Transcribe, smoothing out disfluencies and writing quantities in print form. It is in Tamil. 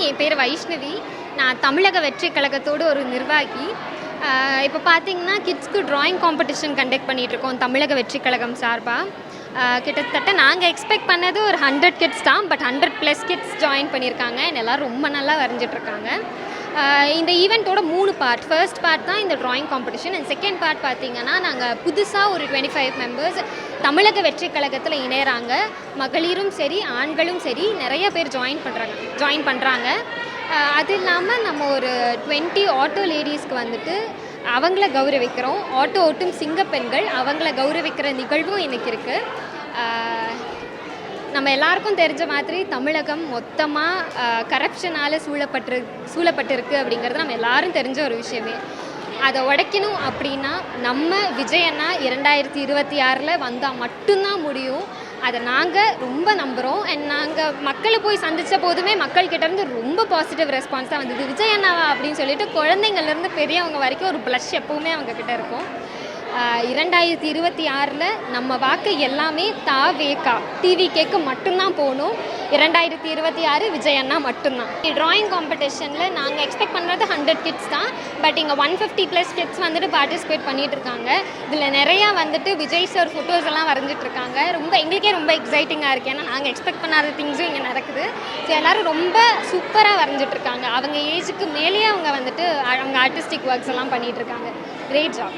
மார்னிங். என் பேர் வைஷ்ணவி. நான் தமிழக வெற்றி கழகத்தோட ஒரு நிர்வாகி. இப்போ பார்த்தீங்கன்னா கிட்ஸ்க்கு ட்ராயிங் காம்படிஷன் கண்டக்ட் பண்ணிகிட்ருக்கோம் தமிழக வெற்றி கழகம் சார்பாக. கிட்டத்தட்ட நாங்கள் எக்ஸ்பெக்ட் பண்ணது ஒரு 100 கிட்ஸ் தான். பட் 100+ கிட்ஸ் ஜாயின் பண்ணியிருக்காங்க. எல்லோரும் ரொம்ப நல்லா வரைஞ்சிட்ருக்காங்க. இந்த ஈவெண்ட்டோட 3 பார்ட். ஃபர்ஸ்ட் பார்ட் தான் இந்த drawing competition. And second part பார்த்திங்கன்னா நாங்கள் புதுசாக ஒரு 25 மெம்பர்ஸ் தமிழக வெற்றி கழகத்தில் இணையறாங்க. மகளிரும் சரி ஆண்களும் சரி நிறைய பேர் ஜாயின் பண்ணுறாங்க. அது இல்லாமல் நம்ம ஒரு 20 ஆட்டோ லேடிஸ்க்கு வந்துட்டு அவங்கள கௌரவிக்கிறோம். ஆட்டோ ஓட்டும் சிங்கப்பெண்கள் அவங்கள கௌரவிக்கிற நிகழ்வும் இன்றைக்கி இருக்குது. நம்ம எல்லாருக்கும் தெரிஞ்ச மாதிரி தமிழகம் மொத்தமாக கரப்ஷனால் சூழப்பட்டிருக்கு அப்படிங்கிறது நம்ம எல்லாரும் தெரிஞ்ச ஒரு விஷயமே. அதை உடைக்கணும் அப்படின்னா நம்ம விஜயண்ணா 2026 வந்தால் மட்டும்தான் முடியும். அதை நாங்கள் ரொம்ப நம்புகிறோம். அண்ட் நாங்கள் மக்களை போய் சந்தித்த போதுமே மக்கள்கிட்டேருந்து ரொம்ப பாசிட்டிவ் ரெஸ்பான்ஸ் தான் வந்தது. விஜயண்ணாவா அப்படின்னு சொல்லிட்டு குழந்தைங்கள்லேருந்து பெரியவங்க வரைக்கும் ஒரு ப்ளஷ் எப்போவுமே அவங்கக்கிட்ட இருக்கும். 2026 நம்ம வாக்கு எல்லாமே தாவேகா டிவிகேக்கு மட்டும்தான் போகணும். 2026 விஜயண்ணா மட்டும்தான். ட்ராயிங் காம்படிஷனில் நாங்கள் எக்ஸ்பெக்ட் பண்ணுறது 100 கிட்ஸ் தான். பட் இங்கே 150+ கிட்ஸ் வந்துட்டு பார்ட்டிசிபேட் பண்ணிகிட்ருக்காங்க. இதில் நிறையா வந்துட்டு விஜய் சார் ஃபோட்டோஸ் எல்லாம் வரைஞ்சிட்ருக்காங்க. எங்களுக்கே ரொம்ப எக்ஸைட்டிங்காக இருக்குது. ஏன்னா நாங்கள் எக்ஸ்பெக்ட் பண்ணாத திங்ஸும் இங்கே நடக்குது. ஸோ எல்லோரும் ரொம்ப சூப்பராக வரைஞ்சிட்ருக்காங்க. அவங்க ஏஜுக்கு மேலேயே அவங்க வந்துட்டு அவங்க ஆர்டிஸ்டிக் ஒர்க்ஸ் எல்லாம் பண்ணிகிட்ருக்காங்க. Great job.